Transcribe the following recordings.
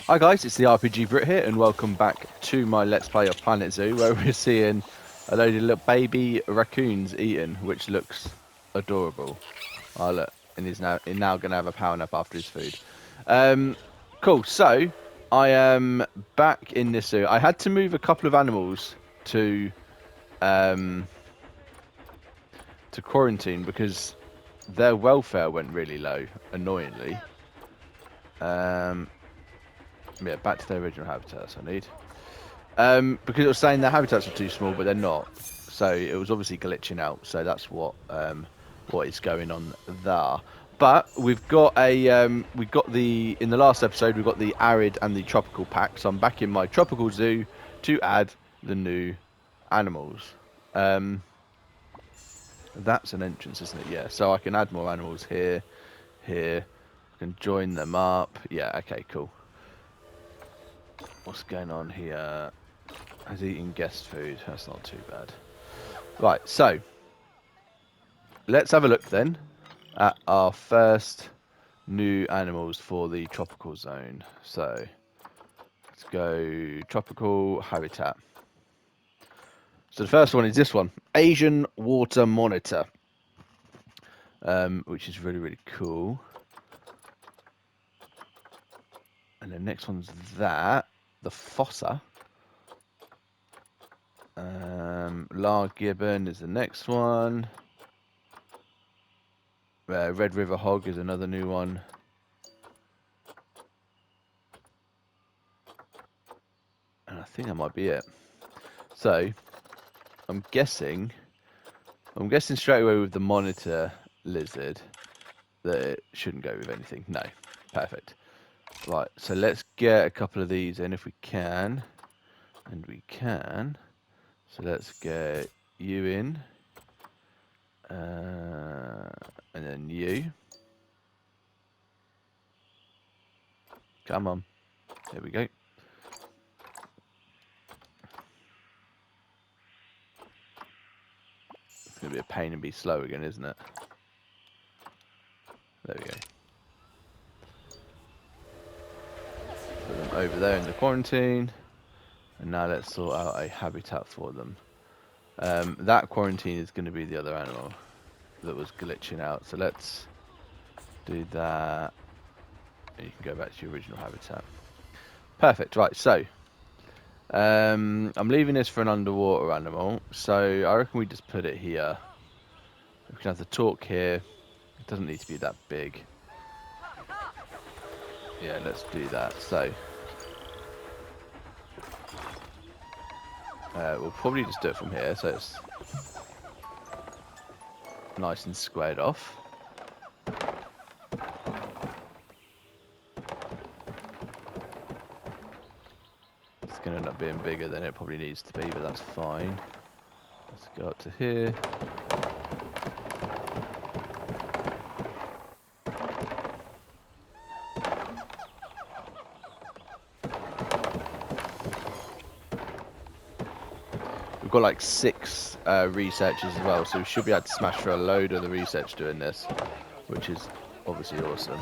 Hi guys, it's the RPG Brit here, and welcome back to my Let's Play of Planet Zoo, where we're seeing a load of little baby raccoons eating, which looks adorable. Oh look, and he's now going to have a power nap after his food. Cool. So I am back in this zoo. I had to move a couple of animals to um, quarantine because their welfare went really low, annoyingly. Yeah, back to their original habitats. I need. Because it was saying their habitats are too small, but they're not. So it was obviously glitching out. So that's what is going on there. But we've got in the last episode we've got the arid and the tropical pack. So I'm back in my tropical zoo to add the new animals. That's an entrance, isn't it? Yeah. So I can add more animals here, here. I can join them up. Yeah. Okay. Cool. What's going on here? Has eaten guest food. That's not too bad. Right, so let's have a look then at our first new animals for the tropical zone. So let's go tropical habitat. So the first one is this one, Asian water monitor, which is really, really cool. And the next one's the fossa. Lar gibbon is the next one. Red River hog is another new one. And I think that might be it. So I'm guessing straight away with the monitor lizard that it shouldn't go with anything. No. Perfect. Right, so let's get a couple of these in if we can. And we can. So let's get you in. And then you. Come on. There we go. It's going to be a pain and be slow again, isn't it? There we go. Put them over there in the quarantine. And now let's sort out a habitat for them. That quarantine is going to be the other animal that was glitching out. So let's do that. And you can go back to your original habitat. Perfect. Right, so I'm leaving this for an underwater animal. So I reckon we just put it here. We can have the talk here. It doesn't need to be that big. Yeah, let's do that. So we'll probably just do it from here, so it's nice and squared off. It's going to end up being bigger than it probably needs to be, but that's fine. Let's go up to here. We've got like 6 researchers as well, so we should be able to smash through a load of the research doing this, which is obviously awesome.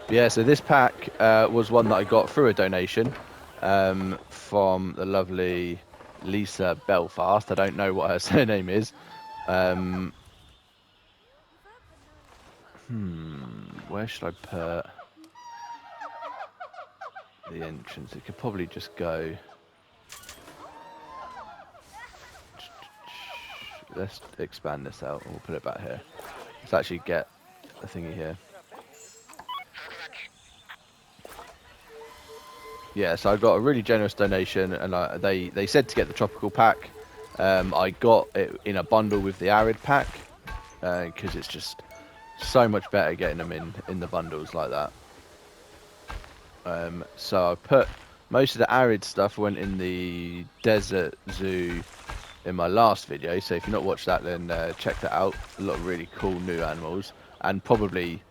Yeah, so this pack was one that I got through a donation from the lovely Lisa Belfast. I don't know what her surname is. Where should I put the entrance? It could probably just go. Let's expand this out and we'll put it back here. Let's actually get a thingy here. Yeah, so I got a really generous donation, and they said to get the tropical pack. I got it in a bundle with the arid pack because it's just so much better getting them in the bundles like that. So I put most of the arid stuff went in the desert zoo in my last video. So if you've not watched that, then check that out. A lot of really cool new animals, and probably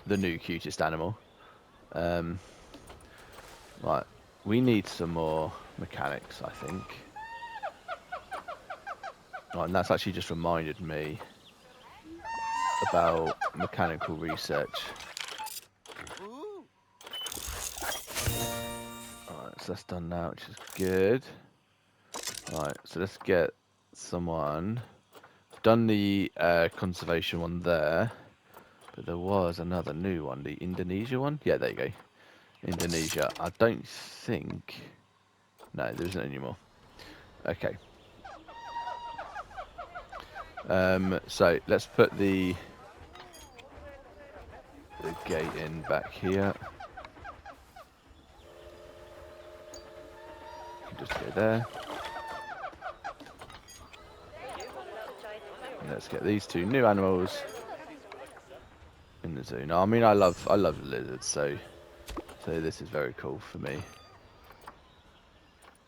the new cutest animal. Right, we need some more mechanics, I think. Oh, and that's actually just reminded me about mechanical research. so that's done now, which is good. Right, so let's get someone. Done the conservation one there, but there was another new one, the Indonesia one. Yeah, there you go. Indonesia. I don't think. No, there isn't anymore. Okay. So let's put the gate in back here. Just go there. And let's get these two new animals in the zoo. Now, I mean, I love lizards, so this is very cool for me.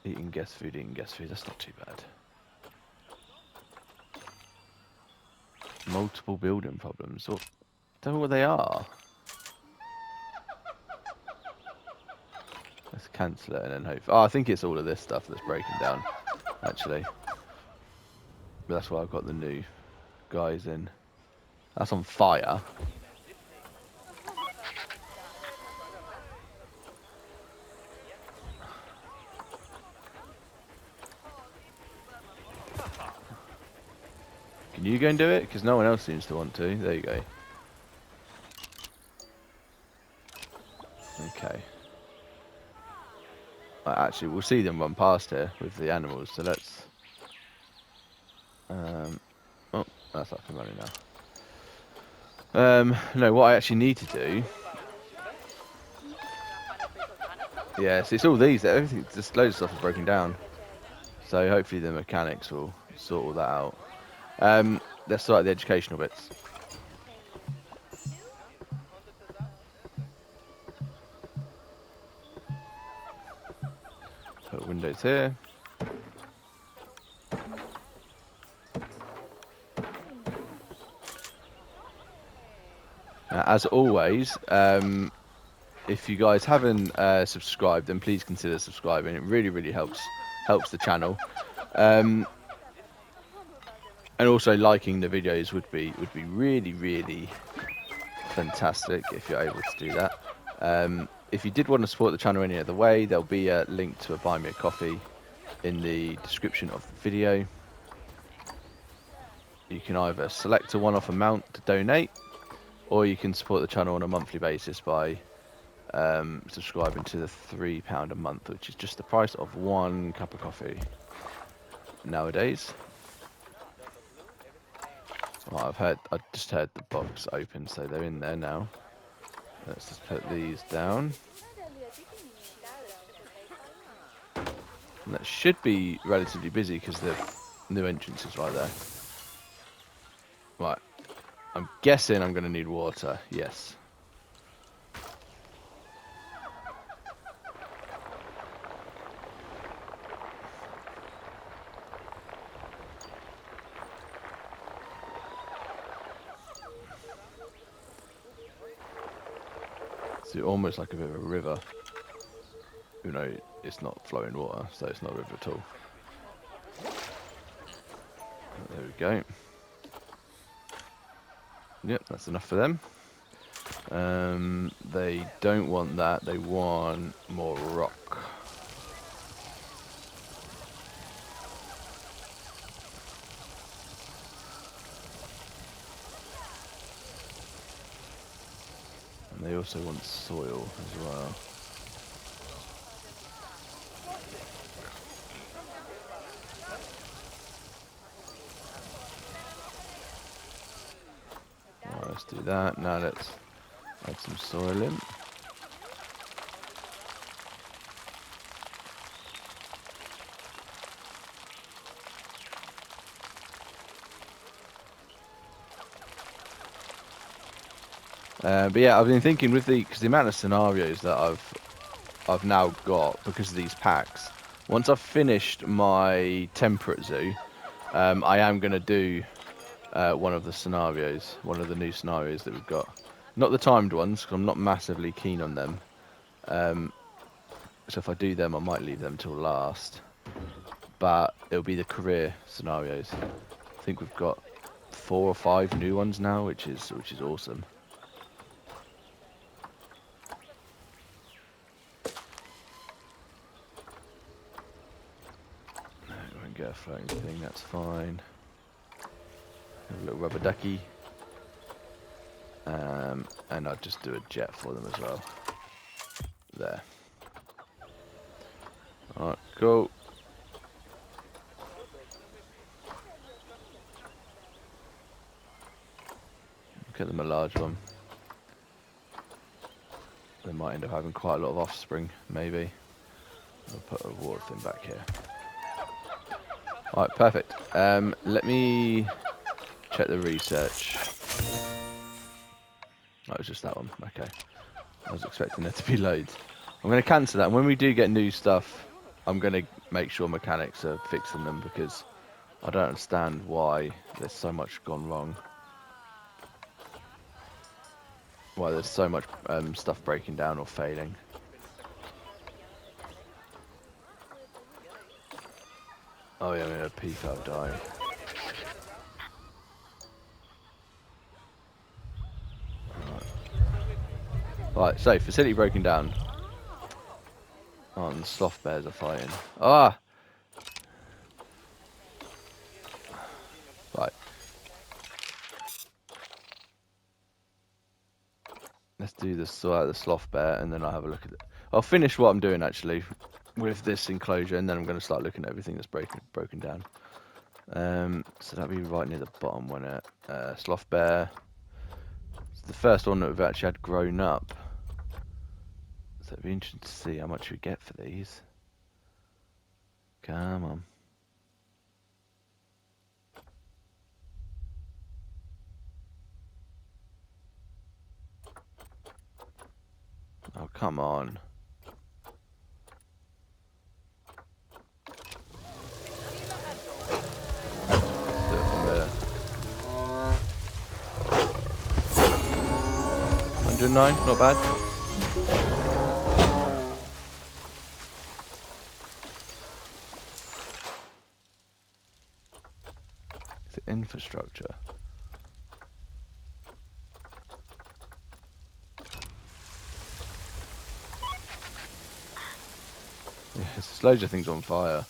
Eating guest food, that's not too bad. Multiple building problems. Or, don't know what they are. Let's cancel it and then hope. Oh, I think it's all of this stuff that's breaking down, actually. But that's why I've got the new guys in. That's on fire. Can you go and do it? Because no one else seems to want to. There you go. Okay. Actually, we'll see them run past here with the animals, so let's... oh, that's up and running now. No, what I actually need to do... Yeah, so it's all these, everything, just loads of stuff is broken down. So hopefully the mechanics will sort all that out. Let's start the educational bits. Put windows here. As always, if you guys haven't subscribed, then please consider subscribing. It really, really helps the channel. And also liking the videos would be really, really fantastic if you're able to do that. If you did want to support the channel any other way, there'll be a link to a Buy Me a Coffee in the description of the video. You can either select a one-off amount to donate, or you can support the channel on a monthly basis by subscribing to the £3 a month, which is just the price of one cup of coffee nowadays. Well, I just heard the box open, so they're in there now. Let's just put these down. And that should be relatively busy because the new entrance is right there. Right. I'm guessing I'm going to need water. Yes. So almost like a bit of a river. You know, it's not flowing water, so it's not a river at all. There we go. Yep, that's enough for them. They don't want that. They want more rock. And they also want soil as well. Right, let's do that. Now let's add some soil in. But yeah, I've been thinking with because the amount of scenarios that I've now got because of these packs. Once I've finished my temperate zoo, I am going to do one of the scenarios, one of the new scenarios that we've got. Not the timed ones, because I'm not massively keen on them. So if I do them, I might leave them till last. But it'll be the career scenarios. I think we've got 4 or 5 new ones now, which is awesome. floating thing, that's fine. A little rubber ducky. And I'll just do a jet for them as well. There. Alright, cool. Get them a large one. They might end up having quite a lot of offspring, maybe. I'll put a water thing back here. Alright, perfect. Let me check the research. Oh, it was just that one. Okay. I was expecting there to be loads. I'm going to cancel that. And when we do get new stuff, I'm going to make sure mechanics are fixing them, because I don't understand why there's so much gone wrong. Why there's so much stuff breaking down or failing. Oh yeah, I mean a peafowl died. Right, so facility broken down. Oh, and the sloth bears are fighting. Ah! Right. Let's do this the sloth bear, and then I'll have a look at it. I'll finish what I'm doing actually with this enclosure, and then I'm going to start looking at everything that's broken down. So that'll be right near the bottom, won't it? Sloth bear. It's the first one that we've actually had grown up. So it'd be interesting to see how much we get for these. Come on. Oh, come on. Let's do it from there. 109, not bad. It's the infrastructure. Yeah, there's loads of things on fire.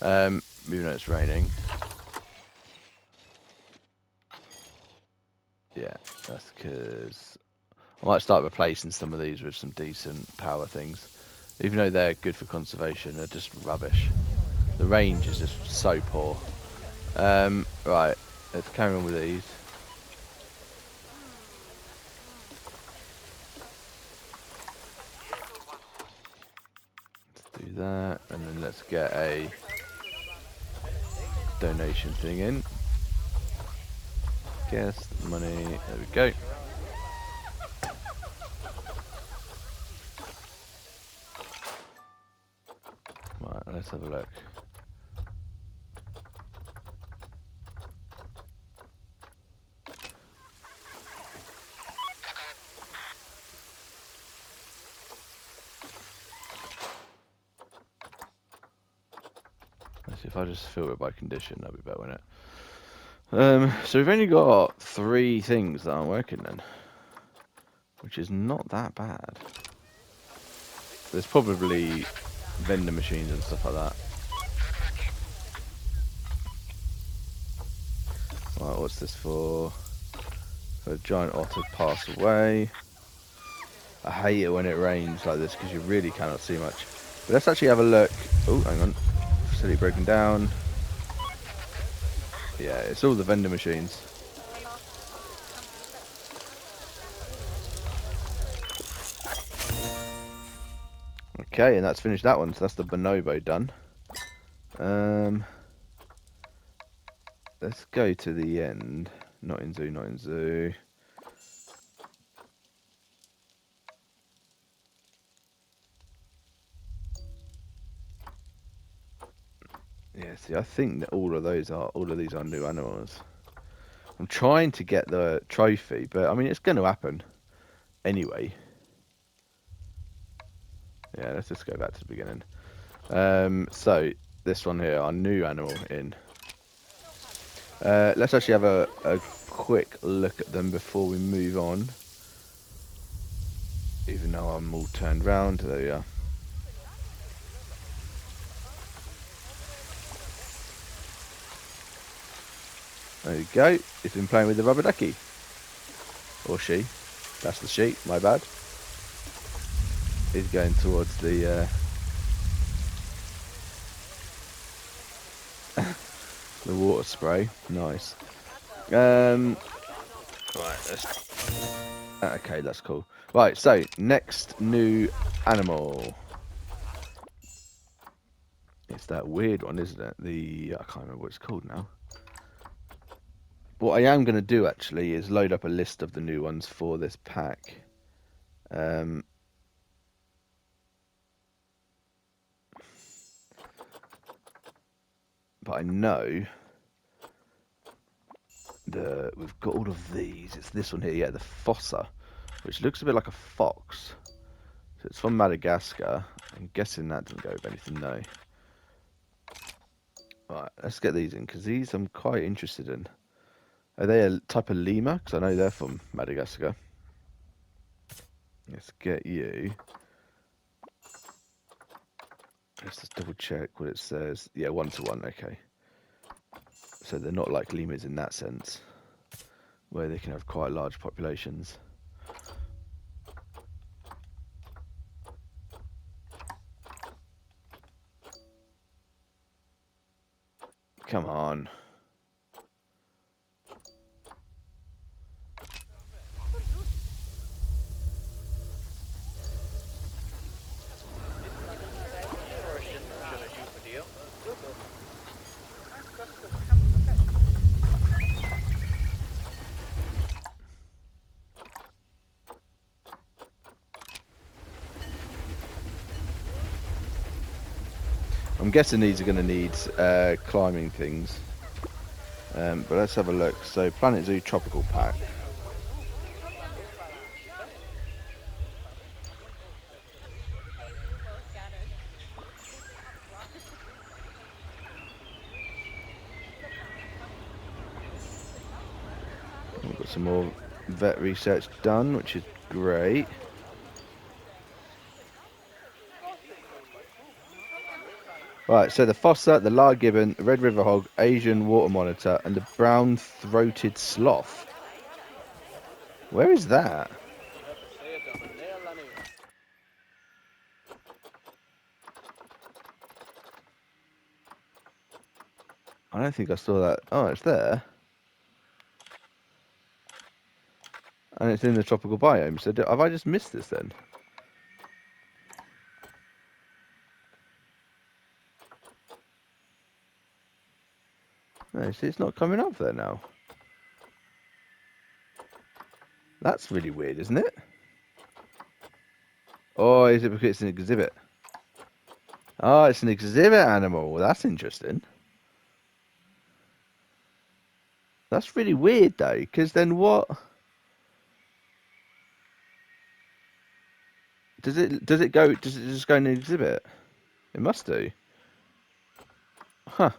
Even though it's raining. Yeah, that's because I might start replacing some of these with some decent power things. Even though they're good for conservation, they're just rubbish. The range is just so poor. Right, let's carry on with these. Let's do that, and then let's get a donation thing in. Guess money, there we go. Right, let's have a look. Let's see if I just filter it by condition, that'd be better, wouldn't it? So we've only got 3 things that aren't working then, which is not that bad. There's probably vending machines and stuff like that. Right, what's this for? A giant otter pass away. I hate it when it rains like this because you really cannot see much. But let's actually have a look. Oh, hang on. Facility broken down. Yeah, it's all the vending machines. Okay, and that's finished that one. So that's the bonobo done. Let's go to the end. Not in zoo, not in zoo. Yeah, see, I think that all of these are new animals. I'm trying to get the trophy, but I mean, it's going to happen anyway. Yeah, let's just go back to the beginning. So this one here, our new animal in. Let's actually have a quick look at them before we move on. Even though I'm all turned round, there we are. There you go. He's been playing with the rubber ducky. Or she. That's the she, my bad. He's going towards the the water spray. Nice. Right, okay, that's cool. Right, so next new animal. It's that weird one, isn't it? I can't remember what it's called now. What I am going to do actually is load up a list of the new ones for this pack. But I know we've got all of these. It's this one here, yeah, the Fossa, which looks a bit like a fox. So it's from Madagascar. I'm guessing that doesn't go with anything, no. Right, let's get these in, because these I'm quite interested in. Are they a type of lemur? Because I know they're from Madagascar. Let's get you. Let's just double check what it says. Yeah, 1-to-1, okay. So they're not like lemurs in that sense, where they can have quite large populations. Come on. I'm guessing these are going to need climbing things. But let's have a look. So Planet Zoo Tropical Pack. We've got some more vet research done, which is great. Right, so the Fossa, the Lar Gibbon, the Red River Hog, Asian Water Monitor, and the Brown-Throated Sloth. Where is that? I don't think I saw that. Oh, it's there. And it's in the tropical biome. So have I just missed this then? No, see, it's not coming up there now. That's really weird, isn't it? Oh, is it because it's an exhibit? Oh, it's an exhibit animal. That's interesting. That's really weird, though, because then what? Does it just go in an exhibit? It must do. Huh.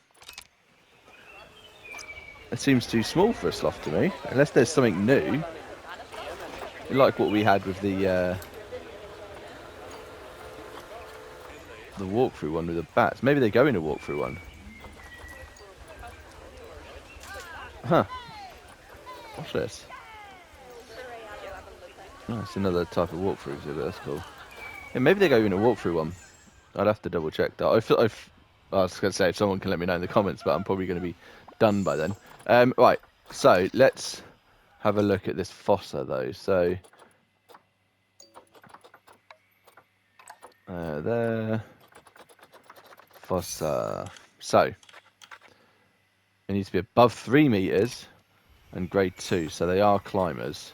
It seems too small for a sloth to me. Unless there's something new. Like what we had with the walkthrough one with the bats. Maybe they go in a walkthrough one. Huh. What's this? Oh, it's another type of walkthrough exhibit. That's cool. Yeah, maybe they go in a walkthrough one. I'd have to double check that. I was going to say if someone can let me know in the comments, but I'm probably going to be done by then. Right, so let's have a look at this Fossa though. So there, Fossa. So it needs to be above 3 meters and grade 2. So they are climbers,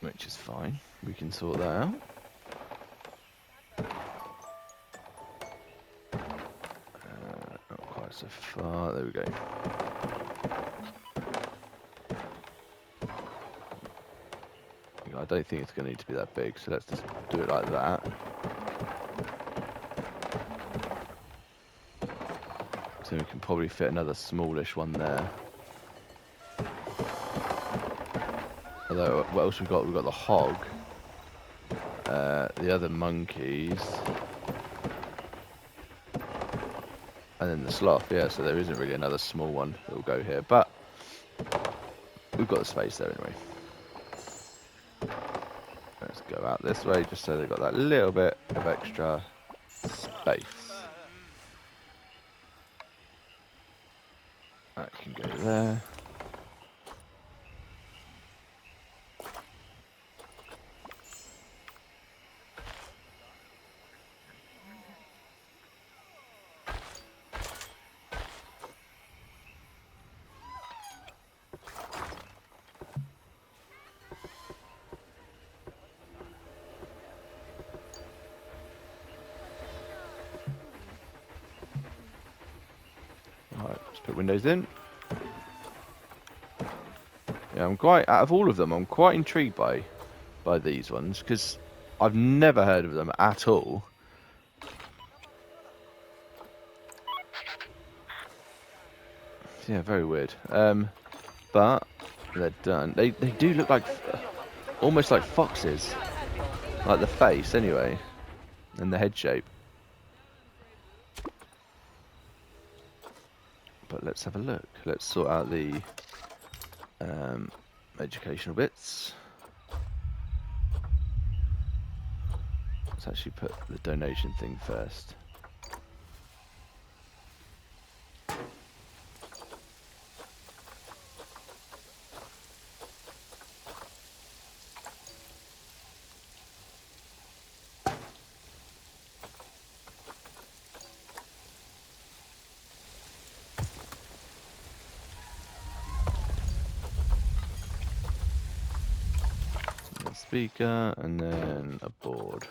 which is fine. We can sort that out. Not quite so far. There we go. I don't think it's going to need to be that big, so let's just do it like that. So we can probably fit another smallish one there. Although, what else we've got? We've got the hog, the other monkeys, And then the sloth, yeah, so there isn't really another small one that will go here, but we've got the space there anyway. Let's go out this way just so they've got that little bit of extra space. That can go there. Alright, let's put windows in. Yeah, I'm quite, out of all of them, I'm quite intrigued by these ones, because I've never heard of them at all. Yeah, very weird. But they're done. They do look like, almost like foxes. Like the face, anyway. And the head shape. But let's have a look. Let's sort out the educational bits. Let's actually put the donation thing first. Speaker and then a board.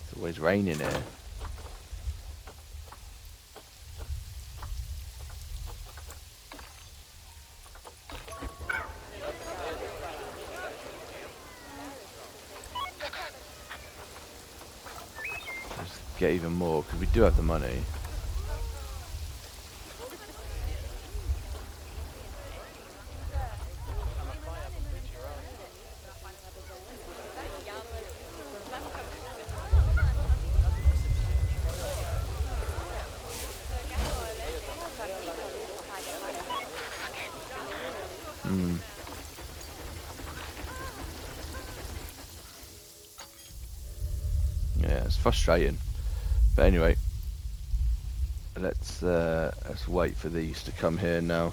It's always raining here. Let's get even more because we do have the money. Yeah, it's frustrating. But anyway, let's wait for these to come here now.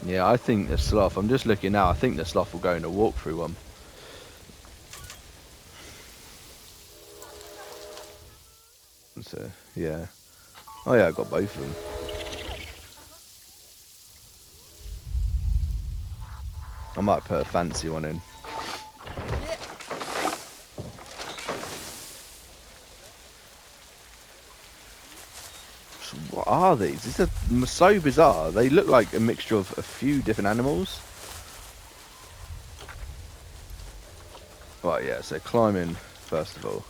Yeah, I think the sloth, I'm just looking now, I think the sloth will go in a walkthrough one. So, yeah. Oh yeah, I got both of them. I might put a fancy one in. So what are these? These are so bizarre. They look like a mixture of a few different animals. Right, yeah, so climbing, first of all.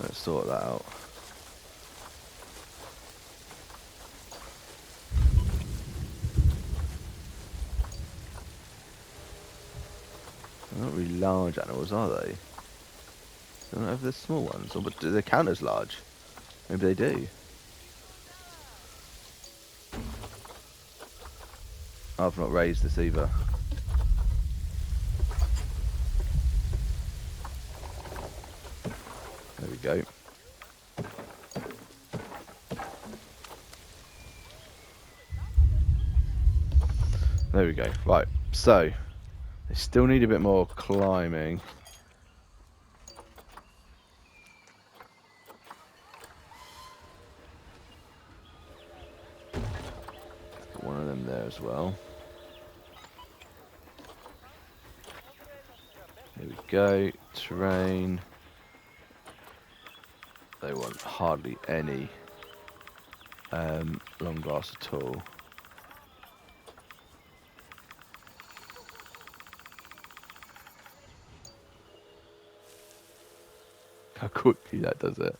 Let's sort that out. They're not really large animals, are they? I don't know if they're small ones, or do they count as large? Maybe they do. I've not raised this either. There we go. There we go. Right, so they still need a bit more climbing. Put one of them there as well. go. Terrain. They want hardly any long grass at all. How quickly that does it.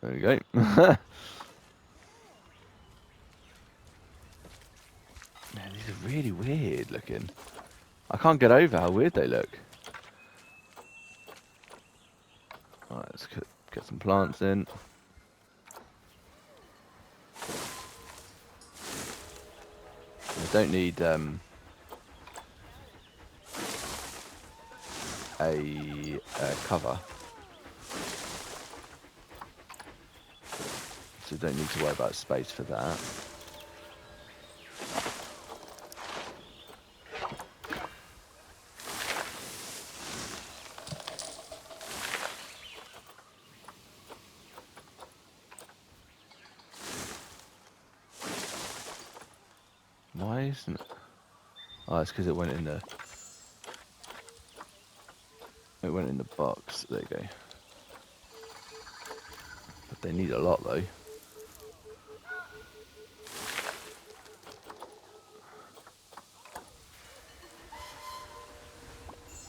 There we go. Man, these are really weird looking. I can't get over how weird they look. Alright, let's get some plants in. I don't need a cover, so don't need to worry about space for that. Why isn't it? Oh, it's because it went in the box. There you go. But they need a lot though.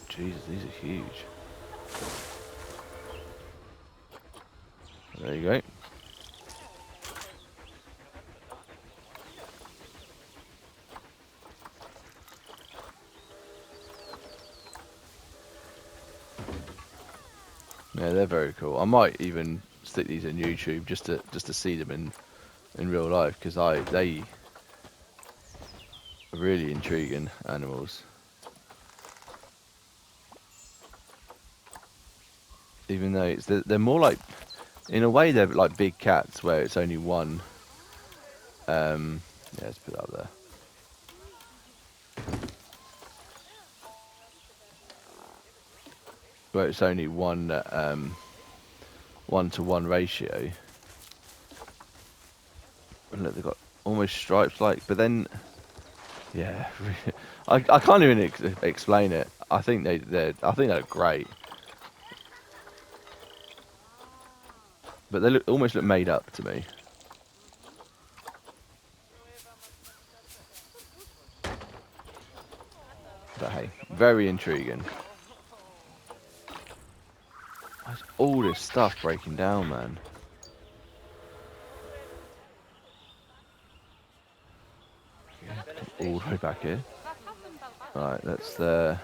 Jesus, these are huge. There you go. Yeah, they're very cool. I might even stick these in YouTube just to see them in real life, because they are really intriguing animals. Even though they're more like, in a way, they're like big cats where it's only one. Yeah, let's put it up there. Where it's only one 1-to-1 ratio. And look, they've got almost stripes like, but then, yeah, I can't even explain it. I think they're great, but they almost look made up to me. But hey, very intriguing. Why's all this stuff breaking down, man? All the way back here. Right, that's the.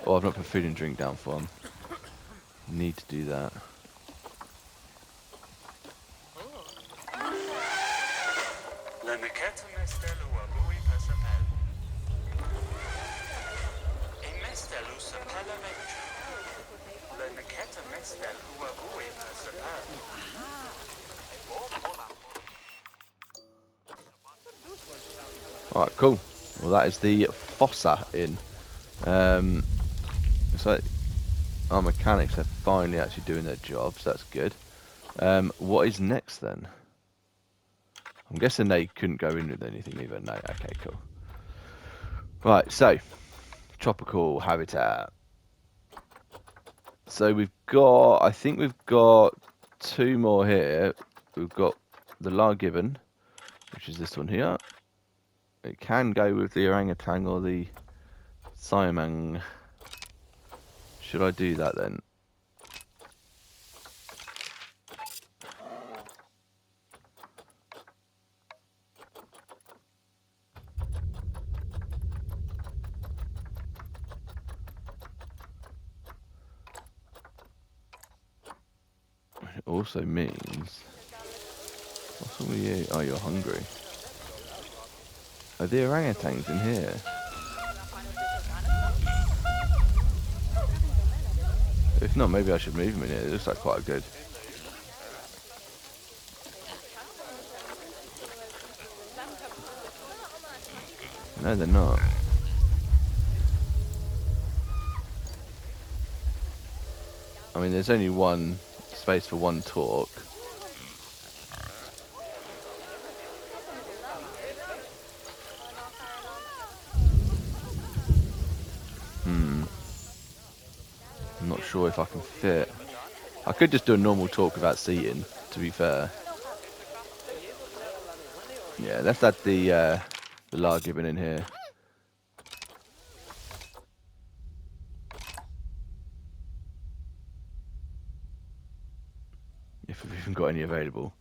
Oh, I've not put food and drink down for them. Need to do that. Alright, cool. Well, that is the Fossa Inn. So our mechanics are finally actually doing their job, so that's good. What is next then? I'm guessing they couldn't go in with anything either. No, okay, cool. Right, so tropical habitat. So we've got, I think we've got 2 more here. We've got the Lar-gibbon, which is this one here. It can go with the orangutan or the siamang. Should I do that then? It also means... What's wrong with you? Oh, you're hungry. Are the orangutans in here? If not, maybe I should move them in here. It looks like quite a good. No, they're not. I mean, there's only one space for one talk. I'm not sure if I can fit. I could just do a normal talk without seating, to be fair. Yeah, let's add the Lagerman in here. If we've even got any available,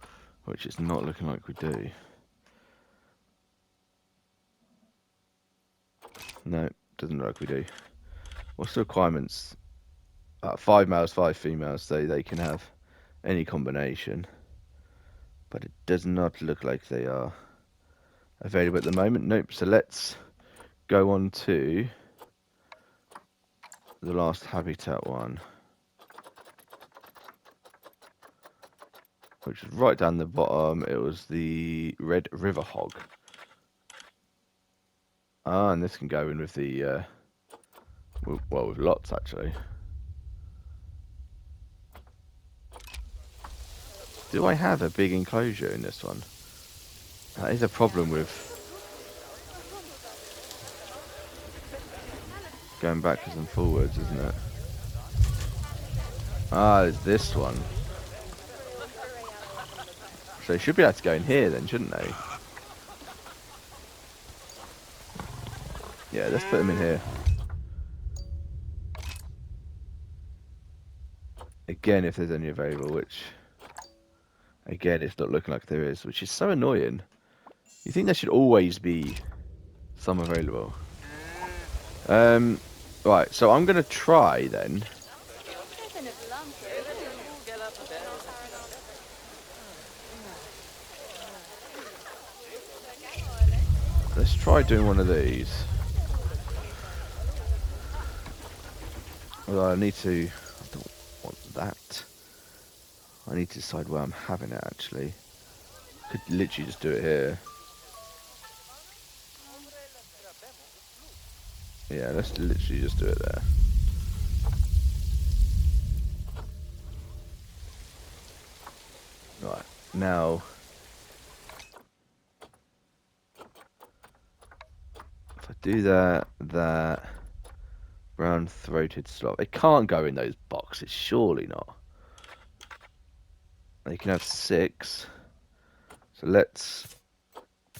which it's not looking like we do. No, doesn't look like we do. What's the requirements? 5 males, 5 females, so they can have any combination. But it does not look like they are available at the moment. Nope, so let's go on to the last habitat one, which is right down the bottom. It was the red river hog. Ah, and this can go in with the, well, with lots actually. Do I have a big enclosure in this one? That is a problem with going backwards and forwards, isn't it? Ah, it's this one. So they should be able to go in here then, shouldn't they? Yeah, let's put them in here. Again, if there's any available, which... Again, it's not looking like there is, which is so annoying. You think there should always be some available. Right, so I'm going to try then. Let's try doing one of these. Although I need to... I don't want that. I need to decide where I'm having it, actually. Could literally just do it here. Yeah, let's literally just do it there. Right, now... If I do that... Brown-throated slot. They can't go in those boxes, surely not. They can have 6. So let's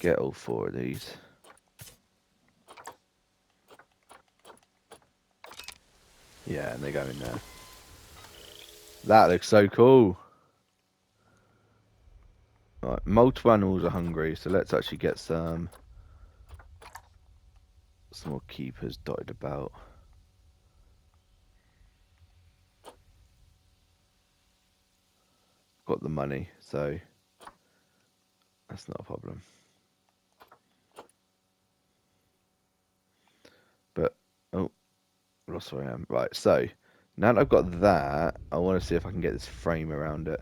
get all 4 of these. Yeah, and they go in there. That looks so cool. Right, multiple animals are hungry, so let's actually get some more keepers dotted about. Got the money, so that's not a problem. But, oh, lost where I am. Right, so, now that I've got that, I want to see if I can get this frame around it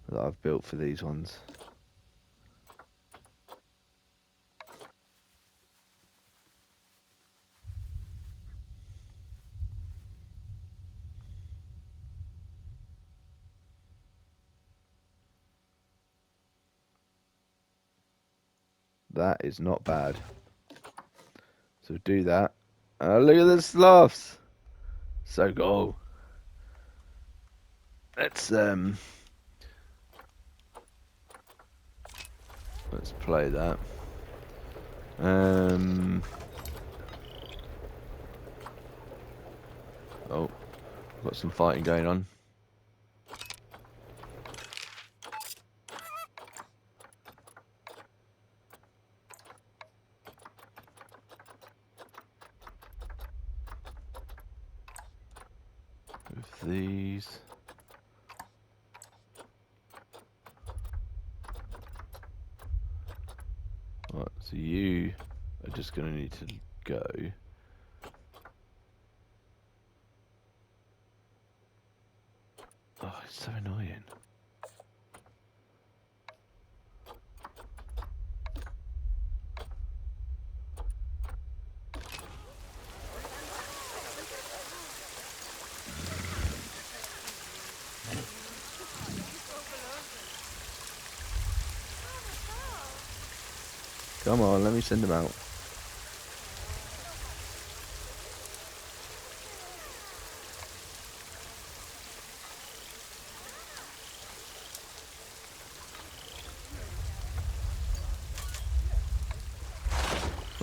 that I've built for these ones. That is not bad. So do that. Look at the sloths. So cool. Let's play that. Oh, got some fighting going on. With these. Right, so you are just going to need to go. Oh, it's so annoying. Come on, let me send them out.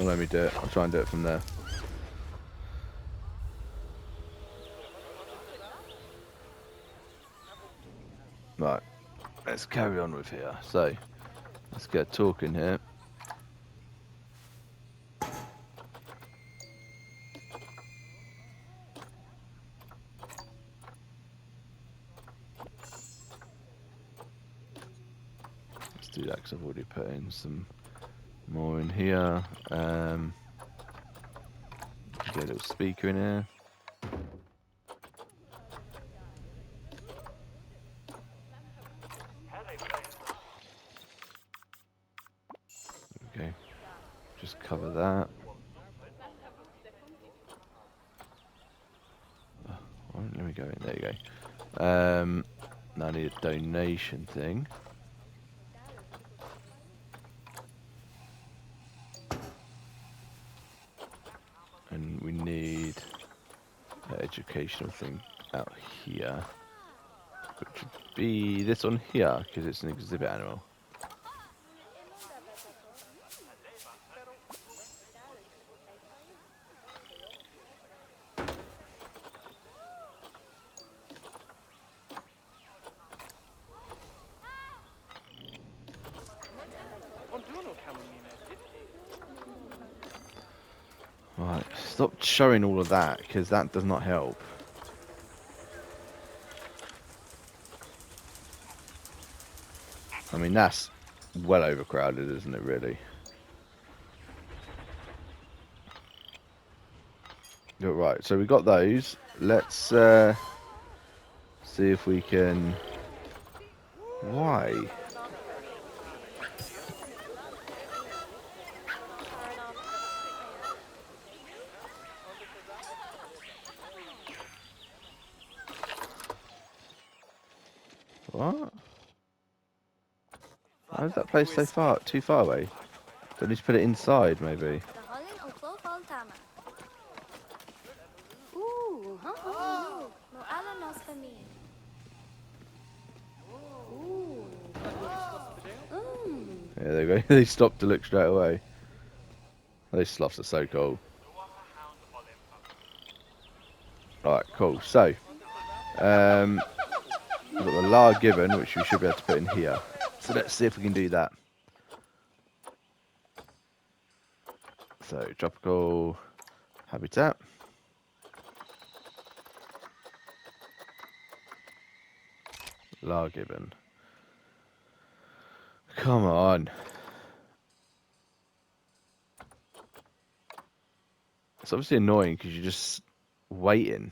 Well, let me do it. I'll try and do it from there. Right. Let's carry on with here. So, let's get talking here. Let's do that because I've already put in some more in here. Get a little speaker in here. Okay. Just cover that. Let me go in. There you go. Now I need a donation thing. And we need an educational thing out here. Which would be this one here, because it's an exhibit animal. Right, stop showing all of that, because that does not help. I mean, that's well overcrowded, isn't it, really? Right, so we got those. Let's see if we can... Why? What? Why is that place so far? Too far away? Don't need to put it inside, maybe. Yeah, there we go. They stopped to look straight away. Those sloths are so cool. Alright, cool. So, we've got the Lar Gibbon, which we should be able to put in here. So let's see if we can do that. So, tropical habitat. Lar Gibbon. Come on. It's obviously annoying because you're just waiting.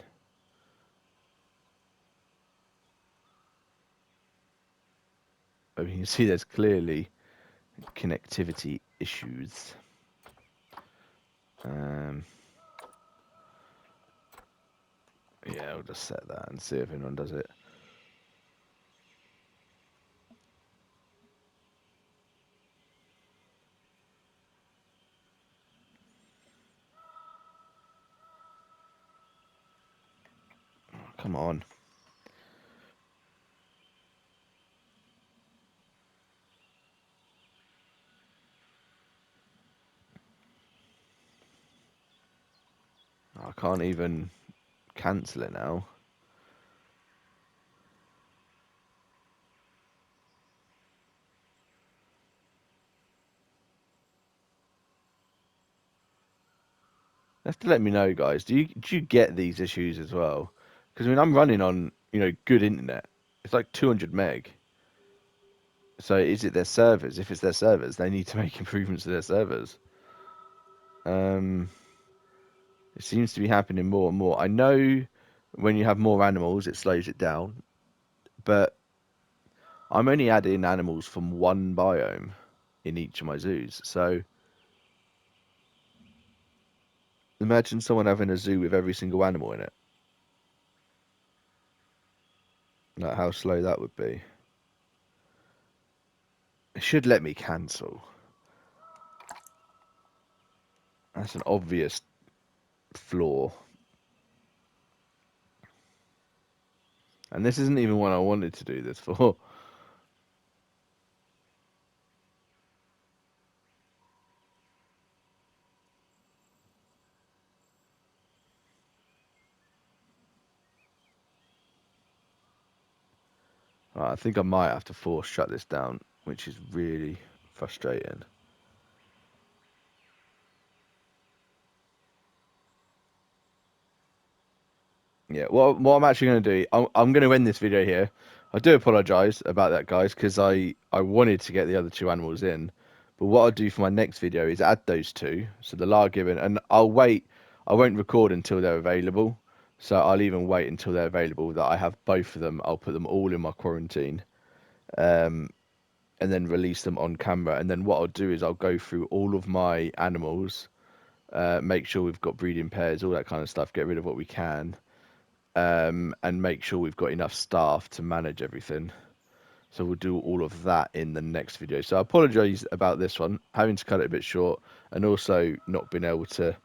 I mean, you can see there's clearly connectivity issues. Yeah, I'll just set that and see if anyone does it. Oh, come on. I can't even cancel it now. You have to let me know, guys. Do you get these issues as well? Because I mean, I'm running on good internet. It's like 200 meg. So is it their servers? If it's their servers, they need to make improvements to their servers. It seems to be happening more and more. I know when you have more animals, it slows it down, but I'm only adding animals from one biome in each of my zoos. So imagine someone having a zoo with every single animal in it. Like how slow that would be. It should let me cancel. That's an obvious flaw. And this isn't even what I wanted to do this for. I think I might have to force shut this down, which is really frustrating. Yeah, what I'm actually going to do, I'm going to end this video here. I do apologise about that, guys, because I wanted to get the other two animals in. But what I'll do for my next video is add those two, so the Lagavulin, and I'll wait. I won't record until they're available. So I'll even wait until they're available, that I have both of them. I'll put them all in my quarantine. And then release them on camera. And then what I'll do is I'll go through all of my animals, make sure we've got breeding pairs, all that kind of stuff, get rid of what we can, and make sure we've got enough staff to manage everything. So we'll do all of that in the next video. So I apologise about this one, having to cut it a bit short, and also not being able to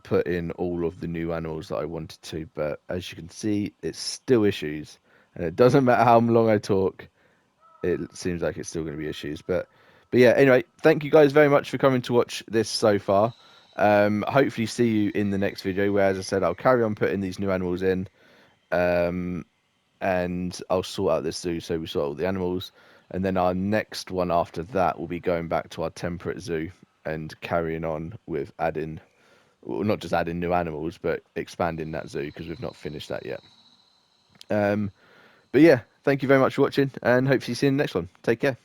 put in all of the new animals that I wanted to. But as you can see, it's still issues, and it doesn't matter how long I talk, it seems like it's still going to be issues. But yeah, anyway, thank you guys very much for coming to watch this so far. Hopefully see you in the next video, where, as I said, I'll carry on putting these new animals in, and I'll sort out this zoo, so we sort out all the animals, and then our next one after that will be going back to our temperate zoo and carrying on with adding, well, not just adding new animals, but expanding that zoo, because we've not finished that yet. But yeah, thank you very much for watching, and hopefully see you in the next one. Take care.